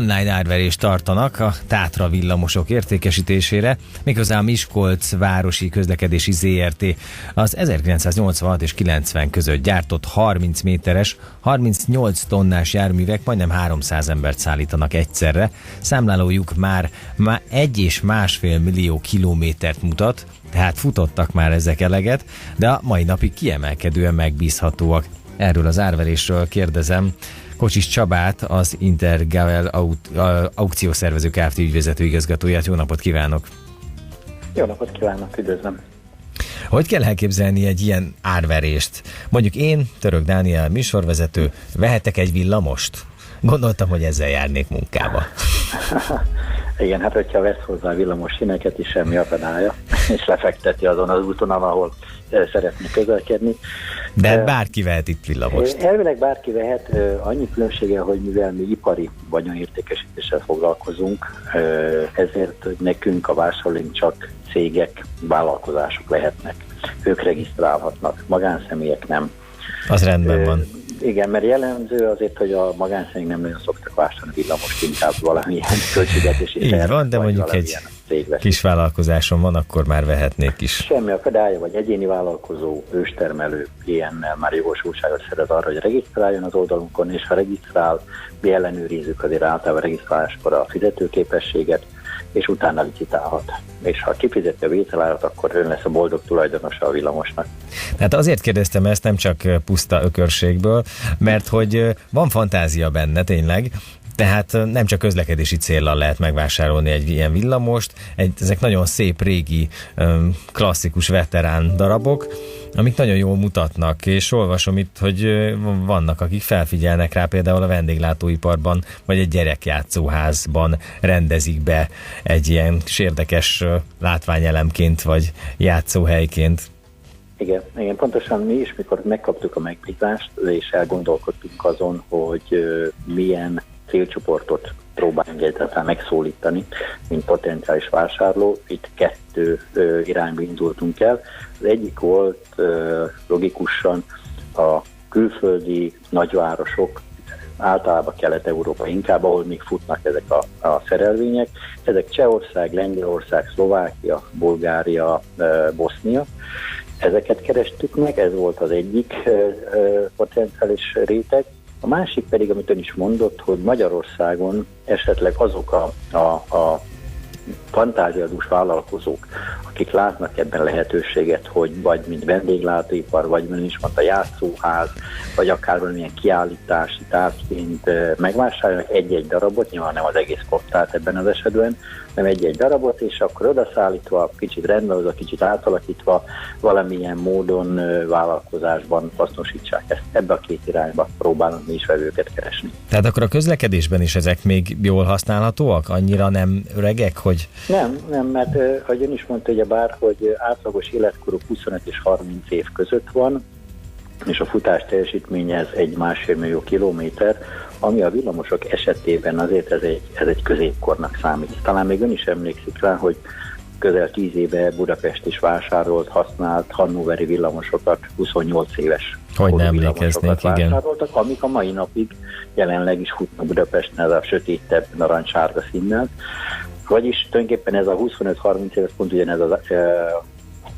Online árverést tartanak a Tátra villamosok értékesítésére, méghozzá a Miskolc Városi Közlekedési ZRT az 1986 és 90 között gyártott 30 méteres, 38 tonnás járművek majdnem 300 embert szállítanak egyszerre. Számlálójuk már 1,5 millió kilométert mutat, tehát futottak már ezek eleget, de a mai napig kiemelkedően megbízhatóak. Erről az árverésről kérdezem Kocsis Csabát, az Intergavel aukciószervező Kft. Ügyvezető igazgatóját. Jó napot kívánok! Jó napot kívánok, üdvözlöm! Hogy kell elképzelni egy ilyen árverést? Mondjuk én, Török Dániel műsorvezető, vehetek egy villamost? Gondoltam, hogy ezzel járnék munkába. Igen, hát hogyha vesz hozzá villamos színeket is, semmi akadálya, és lefekteti azon az úton, ahol szeretné közlekedni. De bárki vehet itt villamost. Elvileg bárki vehet, annyi különbsége, hogy mivel mi ipari vagyonértékesítéssel foglalkozunk, ezért nekünk a vásárlóink csak cégek, vállalkozások lehetnek. Ők regisztrálhatnak, magánszemélyek nem. Az rendben van. Igen, mert jellemző azért, hogy a magánszemélyek nem nagyon szoktak vásárolni villamost, inkább valamilyen költségvetési terv. Így van, de mondjuk egy kis vállalkozáson van, akkor már vehetnék is. Semmi akadálya, vagy egyéni vállalkozó, őstermelő ilyennel már jogosultságot szerez arra, hogy regisztráljon az oldalunkon, és ha regisztrál, mi ellenőrizzük azért általában regisztráláskor a fizetőképességet, és utána licitálhat. És ha kifizeti a vételárat, akkor ön lesz a boldog tulajdonosa a villamosnak. Tehát azért kérdeztem ezt, nem csak puszta ökörségből, mert hogy van fantázia benne tényleg, tehát nem csak közlekedési céllal lehet megvásárolni egy ilyen villamost, ezek nagyon szép, régi, klasszikus, veterán darabok, amik nagyon jól mutatnak, és olvasom itt, hogy vannak, akik felfigyelnek rá, például a vendéglátóiparban, vagy egy gyerekjátszóházban rendezik be egy ilyen érdekes látványelemként, vagy játszóhelyként. Igen, pontosan mi is, mikor megkaptuk a megbízást, és elgondolkodtunk azon, hogy milyen célcsoportot próbáljunk egyáltalán megszólítani, mint potenciális vásárló. Itt 2 irányba indultunk el. Az egyik volt logikusan a külföldi nagyvárosok, általában Kelet-Európa inkább, ahol még futnak ezek a szerelvények. Ezek Csehország, Lengyelország, Szlovákia, Bulgária, Bosznia. Ezeket kerestük meg, ez volt az egyik potenciális réteg. A másik pedig, amit ön is mondott, hogy Magyarországon esetleg azok a fantáziadús vállalkozók, akik látnak ebben lehetőséget, hogy vagy mint vendéglátóipar, vagy mint is mondta, játszóház, vagy akár valamilyen kiállítási tárgyként megvásárolnak egy-egy darabot, nyilván nem az egész koptát ebben az esetben, nem egy-egy darabot, és akkor odaszállítva, kicsit rendben, kicsit átalakítva, valamilyen módon vállalkozásban hasznosítsák ezt. Ebbe a 2 irányba próbálunk mi is vevőket keresni. Tehát akkor a közlekedésben is ezek még jól használhatóak? Annyira nem öregek, hogy... Nem, mert ahogy ön is mondta, hogy átlagos életkoruk 25 és 30 év között van, és a futás teljesítménye ez 1,5 millió kilométer, ami a villamosok esetében azért ez egy középkornak számít. Talán még ön is emlékszik rá, hogy közel 10 éve Budapest is vásárolt, használt hannoveri villamosokat, 28 éves hogy nem emlékeznék, igen. Vásároltak, amik a mai napig jelenleg is futnak Budapesten, ez a sötétebb narancssárga színnel. Vagyis tulajdonképpen ez a 25-30 éves pont ugyanez az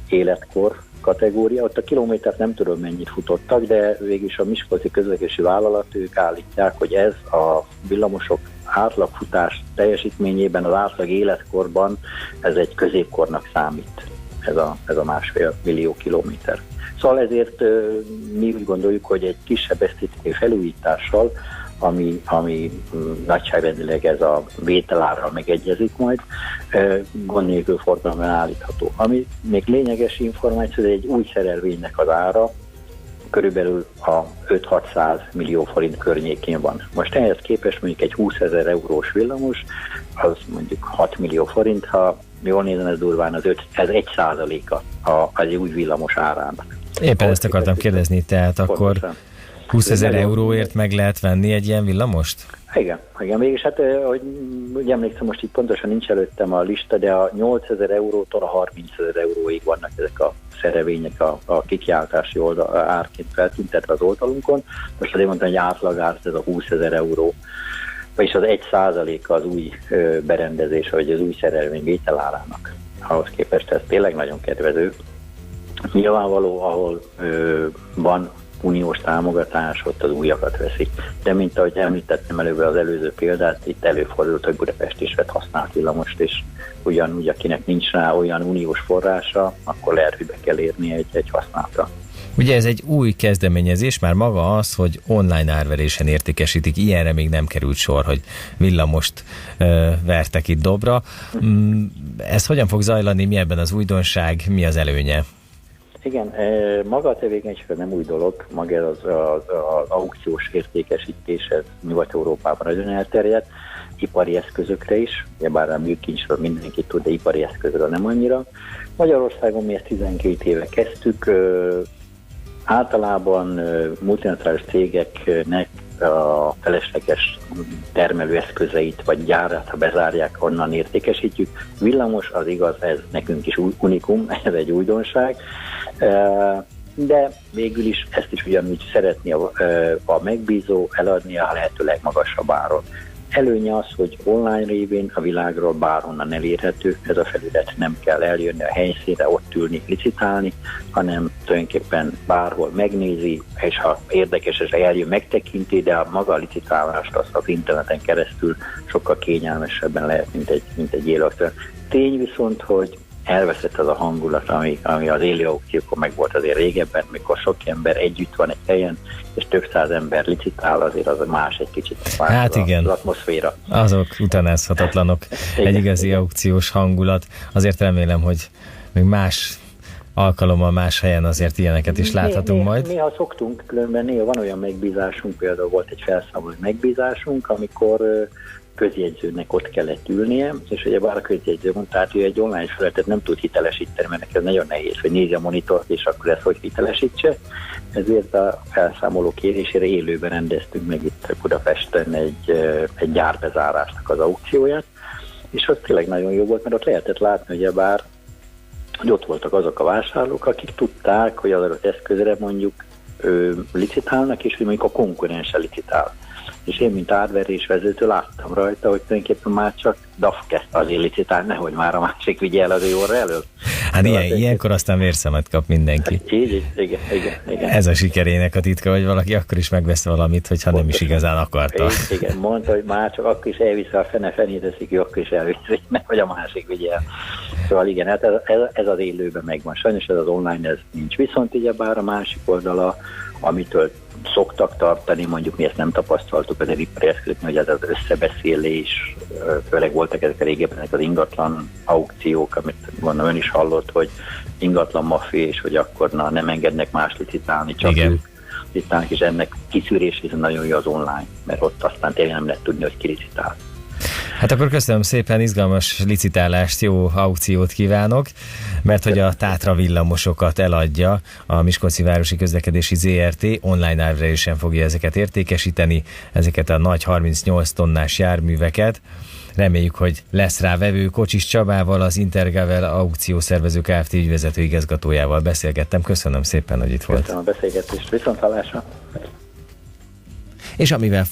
életkor kategória. Ott a kilométert nem tudom mennyit futottak, de végülis a miskolci közlekedési vállalat, ők állítják, hogy ez a villamosok átlagfutás teljesítményében, az átlag életkorban ez egy középkornak számít, ez a 1,5 millió kilométer. Szóval ezért mi úgy gondoljuk, hogy egy kisebb esztétikai felújítással, ami nagyságrendileg ez a vételárral megegyezik majd, gond nélkül forgalomban állítható. Ami még lényeges információ, hogy egy új szerelvénynek az ára körülbelül a 5-600 millió forint környékén van. Most ehhez képest mondjuk egy 20 000 eurós villamos, az mondjuk 6 millió forint, ha jól nézem, ez durván ez 1%-a az új villamos árának. Éppen ezt akartam kérdezni, tehát akkor 20 000 euróért meg lehet venni egy ilyen villamost? Igen. Mégis hát, hogy emlékszem, most itt pontosan nincs előttem a lista, de a 8 000 eurótól a 30 000 euróig vannak ezek a szerevények a kikiáltási árként feltüntetve az oldalunkon. Most azért mondtam, hogy átlagár ez a 20 000 euró. vagyis az 1% az új berendezés, vagy az új szerelvény vételárának. Ahhoz képest ez tényleg nagyon kedvező. Nyilvánvaló, ahol van uniós támogatás, ott az újakat veszik. De mint ahogy említettem előbb az előző példát, itt előfordult, hogy Budapest is vett használt villamost, és ugyanúgy, akinek nincs rá olyan uniós forrása, akkor lehet, hogy be kell érni egy használatra. Ugye ez egy új kezdeményezés, már maga az, hogy online árverésen értékesítik, ilyenre még nem került sor, hogy villamost vertek itt dobra. Ez hogyan fog zajlani, mi ebben az újdonság, mi az előnye? Igen, maga a tevékenység nem új dolog, maga az aukciós értékesítés, ez Nyugat-Európában nagyon elterjedt, ipari eszközökre is, bár a műkincsről mindenki tud, de ipari eszközről nem annyira. Magyarországon mi ezt 12 éve kezdtük, általában multinacionális cégeknek a felesleges termelőeszközeit vagy gyárát, ha bezárják, onnan értékesítjük. Villamos, az igaz, ez nekünk is unikum, ez egy újdonság, de végül is ezt is ugyanúgy szeretné a megbízó eladni a lehető legmagasabb áron. Előnye az, hogy online révén a világról bárhonnan elérhető, ez a felület, nem kell eljönni a helyszínre, ott ülni, licitálni, hanem tulajdonképpen bárhol megnézi, és ha érdekes, és eljön, megtekinti, de a maga a licitálást az interneten keresztül sokkal kényelmesebben lehet, mint egy élő aukció. Tény viszont, hogy elveszett az a hangulat, ami az élő aukciókon meg volt azért régebben, mikor sok ember együtt van egy helyen, és több száz ember licitál, azért az más egy kicsit. Hát igen, az atmoszféra. Azok utánázhatatlanok. Egy igazi aukciós hangulat. Azért remélem, hogy még más alkalommal, más helyen azért ilyeneket is láthatunk majd. Néha szoktunk, különben néha van olyan megbízásunk, például volt egy felszámoló megbízásunk, amikor közjegyzőnek ott kellett ülnie, és ugye bár a közjegyző mondta, hát ő egy online felületet nem tud hitelesíteni, mert neki ez nagyon nehéz, hogy nézze a monitort, és akkor ezt hogy hitelesítse. Ezért a felszámoló kérésére élőben rendeztünk meg itt Budapesten egy gyárbezárásnak az aukcióját, és az tényleg nagyon jó volt, mert ott lehetett látni, hogy ott voltak azok a vásárlók, akik tudták, hogy az adott eszközre mondjuk licitálnak, és hogy mondjuk a konkurenssel licitál. És én, mint árverés vezető, láttam rajta, hogy tulajdonképpen már csak DAF kezdte azért licitálni, nehogy már a másik vigye el az ő orra elől. Hát ilyenkor aztán vérszemet kap mindenki. Hát igen. Ez a sikerének a titka, hogy valaki akkor is megvesz valamit, hogyha nem is igazán akarta. Igen, mondta, hogy már csak akkor is elviszi a fenét teszik, ő akkor is elviszi, nehogy a másik vigye el. Szóval igen, hát ez az élőben megvan. Sajnos ez az online, ez nincs. Viszont ugye bár a másik oldala, amitől szoktak tartani, mondjuk mi ezt nem tapasztaltuk az ipari eszközöknél, hogy ez az összebeszélés, főleg voltak ezek a régebben az ingatlan aukciók, amit gondolom ön is hallott, hogy ingatlan maffia, és hogy akkor nem engednek más licitálni, csak ők licitálnak, és ennek kiszűrés viszont nagyon jó az online, mert ott aztán tényleg nem lehet tudni, hogy ki licitál. Hát akkor köszönöm szépen, izgalmas licitálást, jó aukciót kívánok, mert hogy a Tátra villamosokat eladja a Miskolci Városi Közlekedési ZRT, online árverésen fogja ezeket értékesíteni, ezeket a nagy 38 tonnás járműveket. Reméljük, hogy lesz rá vevő. Kocsis Csabával, az Intergavel aukciószervező Kft. Ügyvezető igazgatójával beszélgettem. Köszönöm szépen, hogy itt volt. Köszönöm a beszélgetést, viszonthallásra. És amivel